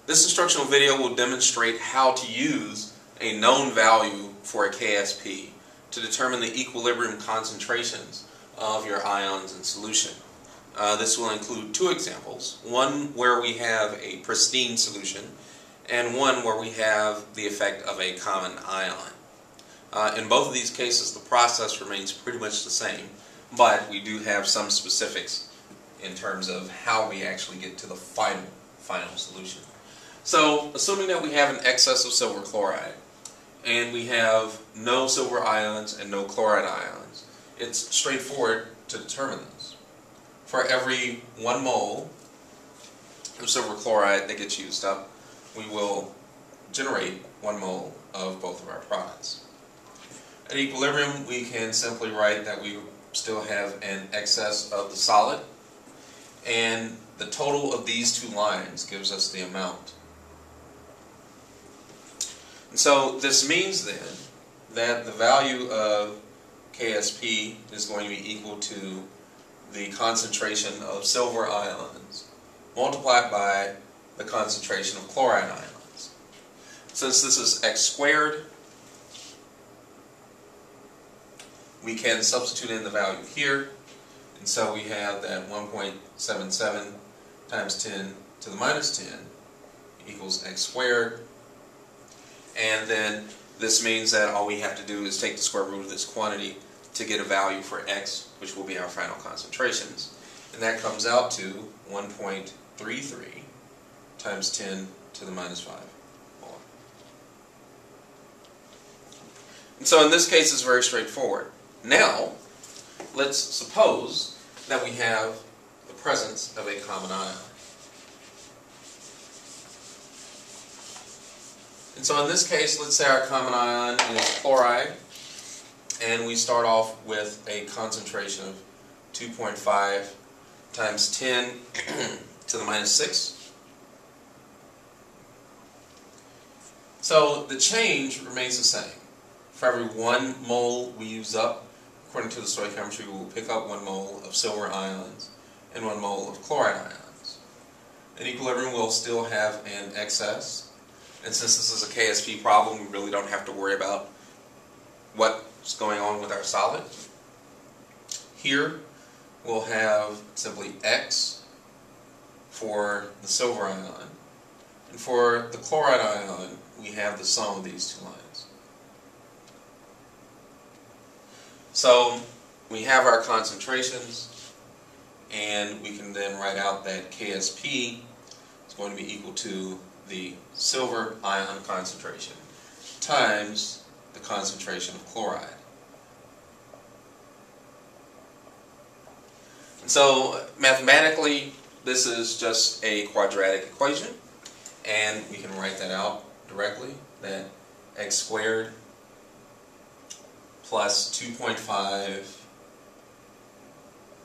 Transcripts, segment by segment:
This instructional video will demonstrate how to use a known value for a Ksp to determine the equilibrium concentrations of your ions in solution. This will include two examples, one where we have a pristine solution and one where we have the effect of a common ion. In both of these cases the process remains pretty much the same, but we do have some specifics in terms of how we actually get to the final solution. So, assuming that we have an excess of silver chloride and we have no silver ions and no chloride ions, it's straightforward to determine this. For every 1 mole of silver chloride that gets used up, we will generate 1 mole of both of our products. At equilibrium, we can simply write that we still have an excess of the solid, and the total of these two lines gives us the amount. And so this means then that the value of Ksp is going to be equal to the concentration of silver ions multiplied by the concentration of chloride ions. Since this is x squared, we can substitute in the value here, and so we have that 1.77 times 10 to the minus 10 equals x squared. And then this means that all we have to do is take the square root of this quantity to get a value for x, which will be our final concentrations. And that comes out to 1.33 times 10 to the minus 5 molar. And so in this case it's very straightforward. Now, let's suppose that we have the presence of a common ion. And so in this case, let's say our common ion is chloride, and we start off with a concentration of 2.5 times 10 to the minus 6. So the change remains the same. For every 1 mole we use up, according to the stoichiometry, we will pick up 1 mole of silver ions and 1 mole of chloride ions. In equilibrium, we'll still have an excess. And since this is a Ksp problem, we really don't have to worry about what's going on with our solid. Here, we'll have simply x for the silver ion. And for the chloride ion, we have the sum of these two lines. So, we have our concentrations, and we can then write out that Ksp is going to be equal to the silver ion concentration times the concentration of chloride. And so mathematically this is just a quadratic equation, and we can write that out directly, that x squared plus 2.5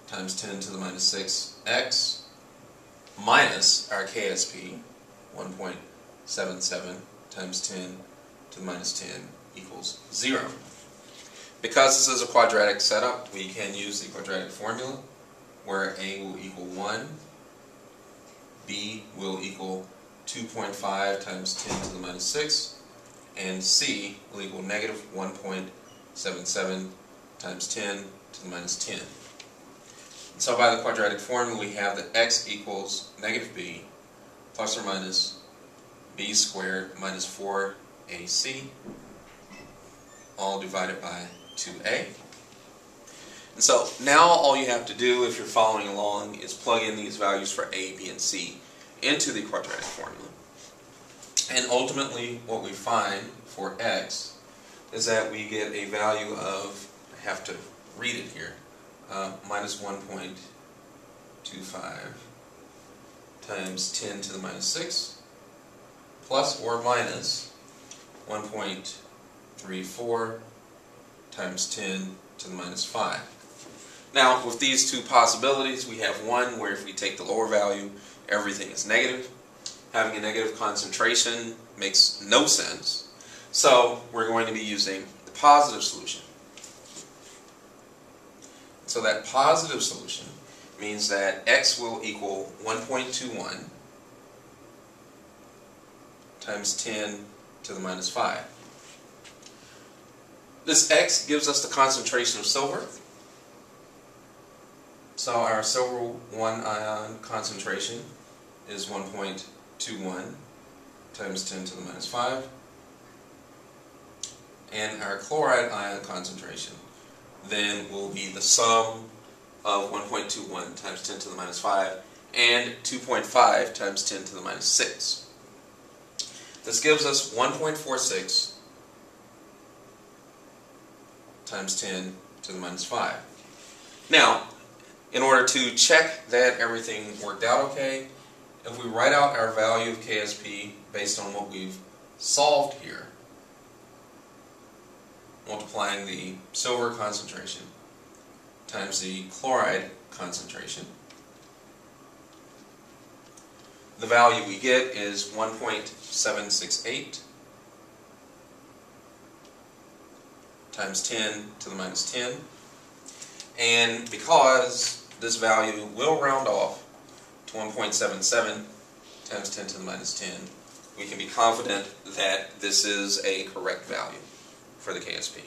times 10 to the minus 6x minus our Ksp, 1.77 times 10 to the minus 10 equals 0. Because this is a quadratic setup, we can use the quadratic formula where a will equal 1, b will equal 2.5 times 10 to the minus 6, and c will equal negative 1.77 times 10 to the minus 10. And so by the quadratic formula we have that x equals negative b plus or minus b squared minus 4ac, all divided by 2a. And so now all you have to do, if you're following along, is plug in these values for a, b, and c into the quadratic formula. And ultimately what we find for x is that we get a value of, I have to read it here, minus 1.25 times 10 to the minus 6 plus or minus 1.34 times 10 to the minus 5. Now, with these two possibilities, we have one where if we take the lower value, everything is negative. Having a negative concentration makes no sense. So, we're going to be using the positive solution. So that positive solution means that x will equal 1.21 times 10 to the minus 5. This X gives us the concentration of silver. So our silver 1 ion concentration is 1.21 times 10 to the minus 5. And our chloride ion concentration then will be the sum of 1.21 times 10 to the minus 5 and 2.5 times 10 to the minus 6. This gives us 1.46 times 10 to the minus 5. Now, in order to check that everything worked out okay, if we write out our value of Ksp based on what we've solved here, multiplying the silver concentration times the chloride concentration, the value we get is 1.768 times 10 to the minus 10. And because this value will round off to 1.77 times 10 to the minus 10, we can be confident that this is a correct value for the Ksp.